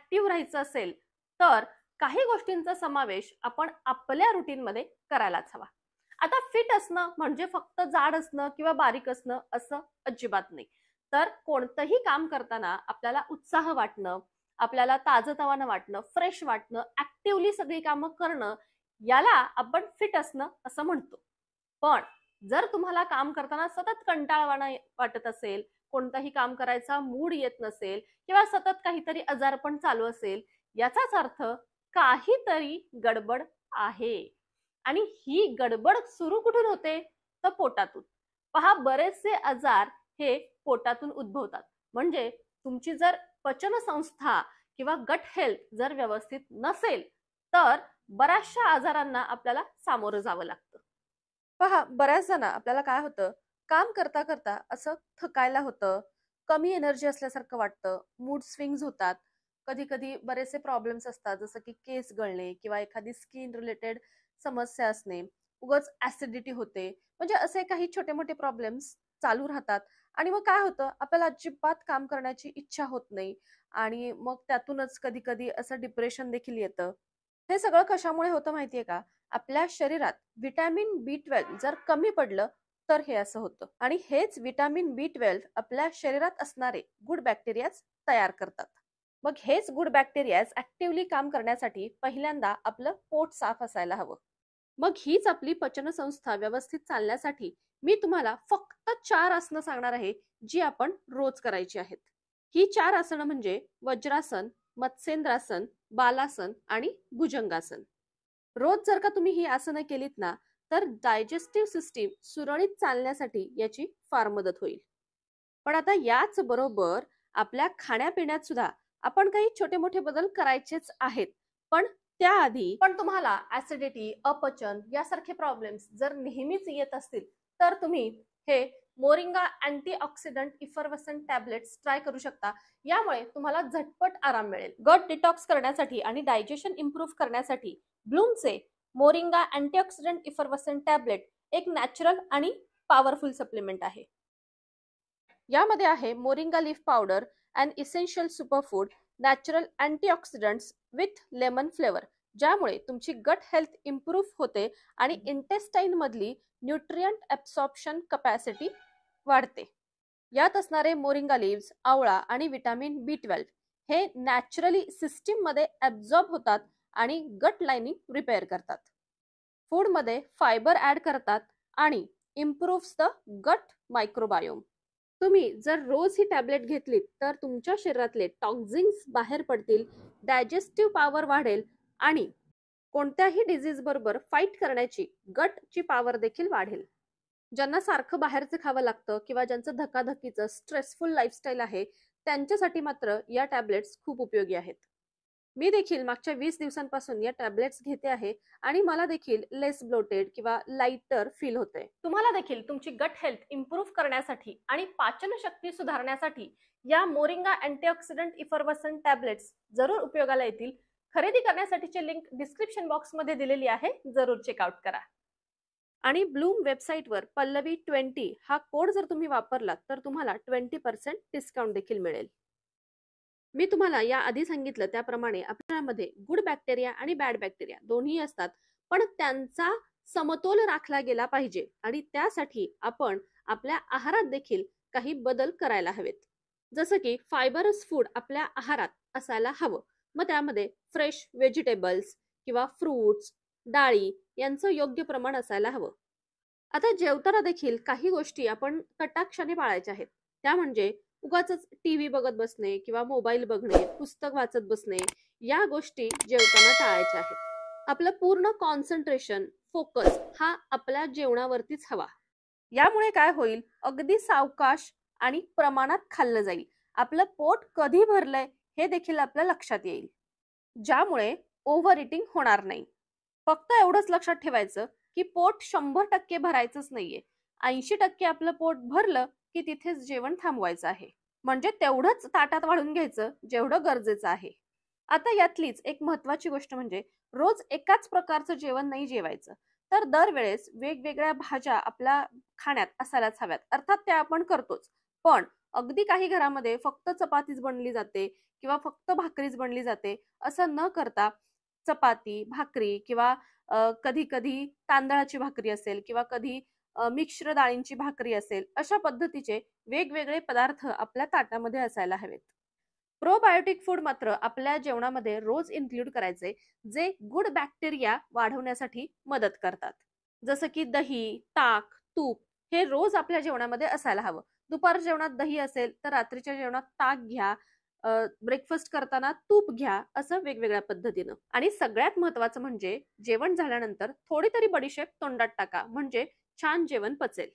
Active राहायचं असेल तर काही गोष्टींचा समावेश आपण आपल्या रुटीनमध्ये करायलाच हवा. आता फिट असणं म्हणजे फक्त जाड असणं किंवा बारीक असणं असं अजिबात नाही. तर कोणतंही काम करताना आपल्याला उत्साह वाटणं, आपल्याला ताजंतवानं वाटणं, फ्रेश वाटणं, ऍक्टिव्हली सगळी कामं करणं, याला आपण फिट असणं असं म्हणतो. पण जर तुम्हाला काम करताना सतत कंटाळवाणा वाटत असेल, कोणतंही काम करायचा मूड येत नसेल किंवा सतत काहीतरी आजारपण चालू असेल, याचाच अर्थ काहीतरी गडबड आहे. आणि ही गडबड सुरू कुठून होते? तर पोटातून. पहा, बरेचसे आजार हे पोटातून उद्भवतात. म्हणजे तुमची जर पचन संस्था किंवा गट हेल्थ जर व्यवस्थित नसेल तर बऱ्याचशा आजारांना आपल्याला सामोरं जावं लागतं. पहा, बऱ्याच जण आपल्याला काय होतं, काम करता करता असं थकायला होतं, कमी एनर्जी असल्यासारखं वाटतं, मूड स्विंग्स होतात. कधी कधी बरेचसे प्रॉब्लेम्स असतात, जसं की केस गळणे किंवा एखादी स्किन रिलेटेड समस्या असणे, उगाच ऍसिडिटी होते, म्हणजे असे काही छोटे मोठे प्रॉब्लेम्स चालू राहतात. आणि मग काय होतं, आपल्याला अजिबात काम करण्याची इच्छा होत नाही आणि मग त्यातूनच कधी कधी असं डिप्रेशन देखील येतं. हे सगळं कशामुळे होतं माहितीये का? आपल्या शरीरात विटॅमिन B12 जर कमी पडलं तर हे असं होतं. आणि हेच विटॅमिन B12 आपल्या शरीरात असणारे गुड बॅक्टेरियाज तयार करतात. मग हेच गुड बॅक्टेरियाज ऍक्टिव्हली काम करण्यासाठी पहिल्यांदा आपलं पोट साफ असायला हवं. मग हीच आपली पचनसंस्था व्यवस्थित चालण्यासाठी मी तुम्हाला फक्त 4 आसनं सांगणार आहे, जी आपण रोज करायची आहेत. ही 4 आसनं म्हणजे वज्रासन, मत्स्येंद्रासन, बालासन आणि भुजंगासन. रोज जर का तुम्ही ही आसनं केलीत ना, तर डायजेस्टिव्ह सिस्टीम सुरळीत चालण्यासाठी याची फार मदत होईल. पण आता याच बरोबर आपल्या खाण्यापिण्यात सुद्धा आपण काही छोटे मोठे बदल करायचेच आहेत. पण त्याआधी पण तुम्हाला ऍसिडिटी, अपचन यासारखे प्रॉब्लेम्स जर नेहमीच येत असतील तर तुम्ही हे मोरिंगा अँटीऑक्सिडंट इफर्वसंट टॅबलेट्स ट्राय करू शकता. यामुळे तुम्हाला झटपट आराम मिळेल. गट डिटॉक्स करण्यासाठी आणि डायजेशन इम्प्रूव्ह करण्यासाठी ब्लूमचे मोरिंगा अँटीऑक्सिडंट इफर्वसंट टॅबलेट एक नॅचरल आणि पॉवरफुल सप्लिमेंट आहे. यामध्ये आहे moringa leaf powder and essential superfood natural antioxidants with lemon flavour, ज्यामुळे तुमची गट हेल्थ इम्प्रूव्ह होते आणि इंटेस्टाइन मधली न्यूट्रिएंट ॲब्सॉर्प्शन कपॅसिटी वाढते. यात असणारे मोरिंगा लीव्स, आवळा आणि विटॅमिन B12 हे नॅचरली सिस्टीम मध्ये ॲब्झॉर्ब होतात आणि गट लाइनिंग रिपेअर करतात. फूड मध्ये फायबर ऍड करतात आणि इम्प्रूव्ह्स द गट मायक्रोबायोम. तुम्ही जर रोज ही टॅबलेट घेतलीत तर तुमच्या शरीरातले टॉक्झिन्स बाहेर पडतील, डायजेस्टिव्ह पॉवर वाढेल आणि कोणत्याही डिझीज बरोबर फाईट करण्याची गटची पॉवर देखील वाढेल. ज्यांना सारखं बाहेरचं खावं लागतं किंवा ज्यांचं धकाधकीचं स्ट्रेसफुल लाईफस्टाईल आहे, त्यांच्यासाठी मात्र या टॅबलेट्स खूप उपयोगी आहेत. मी देखील मागच्या 20 दिवसांपासून या टॅबलेट्स घेते आहे आणि मला देखील लेस ब्लोटेड किंवा लाइटर फील होते. तुम्हाला देखील तुमची गट हेल्थ इम्प्रूव्ह करण्यासाठी आणि पाचन शक्ती सुधारण्यासाठी या मोरिंगा अँटीऑक्सिडंट इफर्वसंट टॅबलेट्स जरूर उपयोगाला येतील. खरेदी करण्यासाठीची लिंक डिस्क्रिप्शन बॉक्स मध्ये दिलेली आहे, जरूर चेकआउट करा. आणि ब्लूम वेबसाईटवर पल्लवी20 हा कोड जर तुम्ही वापरलात तर तुम्हाला 20% डिस्काउंट देखील मिळेल. मी तुम्हाला या आधी सांगितलं त्याप्रमाणे आपल्यामध्ये गुड बॅक्टेरिया आणि बॅड बॅक्टेरिया दोन्ही असतात, पण त्यांचा समतोल राखला गेला पाहिजे आणि त्यासाठी आपण आपल्या आहारात देखील काही बदल करायला हवेत. जसं की फायबरस फूड आपल्या आहारात असायला हवं. मग त्यामध्ये फ्रेश व्हेजिटेबल्स किंवा फ्रूट्स, डाळी यांचं योग्य प्रमाण असायला हवं. आता जेवताना देखील काही गोष्टी आपण कटाक्षाने पाळायच्या आहेत. त्या म्हणजे उगाचच टीव्ही बघत बसणे किंवा मोबाईल बघणे, पुस्तक वाचत बसणे, या गोष्टी जेवताना टाळायच्या आहेत. आपलं पूर्ण कॉन्सन्ट्रेशन, फोकस हा आपल्या जेवणावरतीच हवा. यामुळे काय होईल, अगदी सावकाश आणि प्रमाणात खाल्लं जाईल. आपलं पोट कधी भरलंय हे देखील आपल्या लक्षात येईल, ज्यामुळे ओव्हर इटिंग होणार नाही. फक्त एवढंच लक्षात ठेवायचं की पोट 100% भरायचंच नाहीये. 80% आपलं पोट भरलं की तिथेच जेवण थांबवायचं आहे. म्हणजे तेवढंच ताटात वाढून घ्यायचं जेवढं गरजेचं आहे. आता यातलीच एक महत्वाची गोष्ट म्हणजे रोज एकाच प्रकारचं जेवण नाही जेवायचं, तर दरवेळेस वेगवेगळ्या भाज्या आपल्या खाण्यात असायलाच हव्यात. अर्थात त्या आपण करतोच, पण अगदी काही घरामध्ये फक्त चपातीच बनली जाते किंवा फक्त भाकरीच बनली जाते असं न करता चपाती, भाकरी किंवा कधी कधी तांदळाची भाकरी असेल किंवा कधी मिश्र डाळींची भाकरी असेल, अशा पद्धतीचे वेगवेगळे पदार्थ आपल्या ताटामध्ये असायला हवेत. प्रोबायोटिक फूड मात्र आपल्या जेवणामध्ये रोज इन्क्लूड करायचे, जे गुड बॅक्टेरिया वाढवण्यासाठी मदत करतात. जसं की दही, ताक, तूप हे रोज आपल्या जेवणामध्ये असायला हवं. दुपार जेवणात दही असेल तर रात्रीच्या जेवणात ताक घ्या, ब्रेकफास्ट करताना तूप घ्या, असं वेगवेगळ्या पद्धतीनं. आणि सगळ्यात महत्वाचं म्हणजे जेवण झाल्यानंतर थोडी तरी बडीशेप तोंडात टाका, म्हणजे छान जेवण पचेल.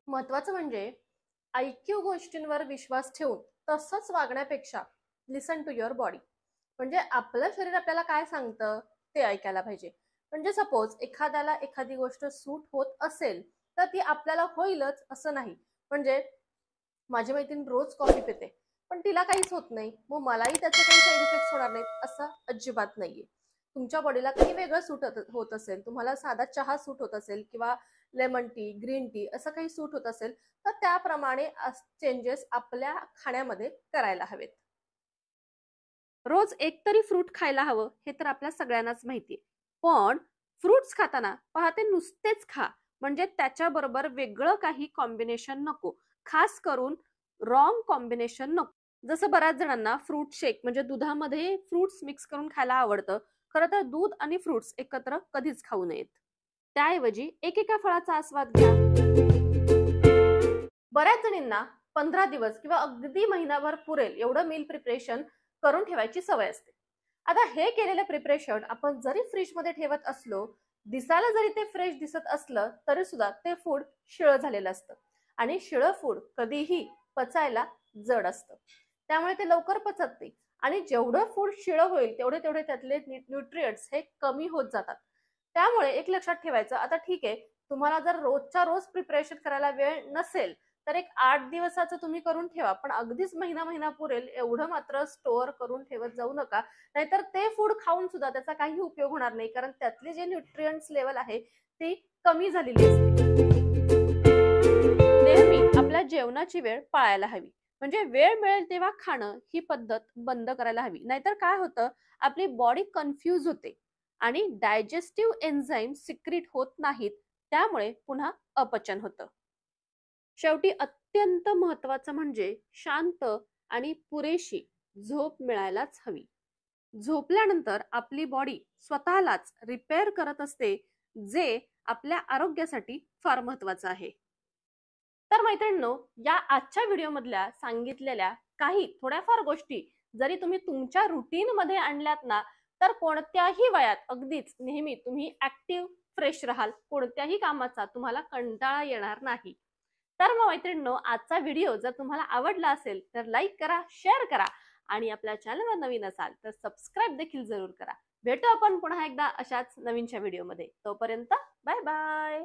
महत्वाचं म्हणजे ऐक्यू गोष्टींवर विश्वास ठेवून तसंच वागण्यापेक्षा लिसन टू युअर बॉडी, म्हणजे आपलं शरीर आपल्याला काय सांगतं ते ऐकायला पाहिजे. म्हणजे सपोज एखाद्याला एखादी गोष्ट सूट होत असेल तर ती आपल्याला होईलच असं नाही. म्हणजे माझी मैत्रीण रोज कॉफी पिते पण तिला काहीच होत नाही, मग मलाही त्याचे काही साईड इफेक्ट्स होणार नाहीत असं अजिबात नाहीये. तुमच्या बॉडीला काही वेगळं सूट होत असेल, तुम्हाला साधा चहा सूट होत असेल किंवा लेमन टी, ग्रीन टी असं काही सूट होत असेल तर त्याप्रमाणे चेंजेस आपल्या खाण्यामध्ये करायला हवेत. रोज एक तरी फ्रूट खायला हवं हे तर आपल्या सगळ्यांनाच माहितीये, पण फ्रुट्स खाताना पहा नुसतेच खा, म्हणजे त्याच्याबरोबर वेगळं काही कॉम्बिनेशन नको, खास करून रॉंग कॉम्बिनेशन नको. जसं बऱ्याच जणांना फ्रूट शेक म्हणजे दुधामध्ये फ्रुट्स मिक्स करून खायला आवडतं, खरं तर दूध आणि फ्रुट्स एकत्र कधीच खाऊ नयेत. त्याऐवजी एकेका फळाचा आस्वाद घ्या. बऱ्याच जणींना 15 दिवस किंवा अगदी महिनाभर पुरेल एवढं मील प्रिपरेशन करून ठेवायची सवय असते. आता हे केलेलं प्रिपरेशन आपण जरी फ्रीज मध्ये ठेवत असलो, दिसायला जरी ते फ्रेश दिसत असलं तरी सुद्धा ते फूड शिळं झालेलं असतं आणि शिळं फूड कधीही पचायला जड असतं, त्यामुळे ते लवकर पचत नाही आणि जेवढं फूड शिळं होईल तेवढे तेवढे त्यातले न्यूट्रिएंट्स हे कमी होत जातात. त्यामुळे एक लक्षात ठेवायचं, आता ठीक आहे तुम्हाला जर रोजच्या रोज प्रिपरेशन करायला वेळ नसेल तर एक 8 दिवसाचं तुम्ही करून ठेवा, पण अगदीच महिना पुरेल एवढं मात्र स्टोअर करून ठेवत जाऊ नका, नाहीतर ते फूड खाऊन सुद्धा त्याचा काही उपयोग होणार नाही, कारण त्यातले जे न्यूट्रिएंट्स लेवल आहे ती कमी झालेली असते. नेहमी आपल्या जेवणाची वेळ पाळायला हवी, म्हणजे वेळ मिळेल तेव्हा खाणं ही पद्धत बंद करायला हवी, नाहीतर काय होतं आपली बॉडी कन्फ्यूज होते आणि डायजेस्टिव्ह एन्झाईम सिक्रीट होत नाहीत, त्यामुळे पुन्हा अपचन होतं. शेवटी अत्यंत महत्वाचं म्हणजे शांत आणि पुरेशी झोप मिळायलाच हवी. झोपल्यानंतर आपली बॉडी स्वतःलाच रिपेअर करत असते, जे आपल्या आरोग्यासाठी फार महत्वाचं आहे. तर मैत्रिणींनो, या आजच्या व्हिडिओ मधल्या सांगितलेल्या काही थोड्याफार गोष्टी जरी तुम्ही तुमच्या रुटीन मध्ये आणल्यात ना, तर कोणत्याही वयात अगदीच नेहमी तुम्ही ऍक्टिव्ह, फ्रेश राहाल, कोणत्याही कामाचा तुम्हाला कंटाळा येणार नाही. तर मग मैत्रिणींनो, आजचा व्हिडिओ जर तुम्हाला आवडला असेल तर लाईक करा, शेअर करा आणि आपल्या चॅनलवर नवीन असाल तर सबस्क्राईब देखील जरूर करा. भेटू आपण पुन्हा एकदा अशाच नवीनच्या व्हिडिओमध्ये. तोपर्यंत बाय बाय.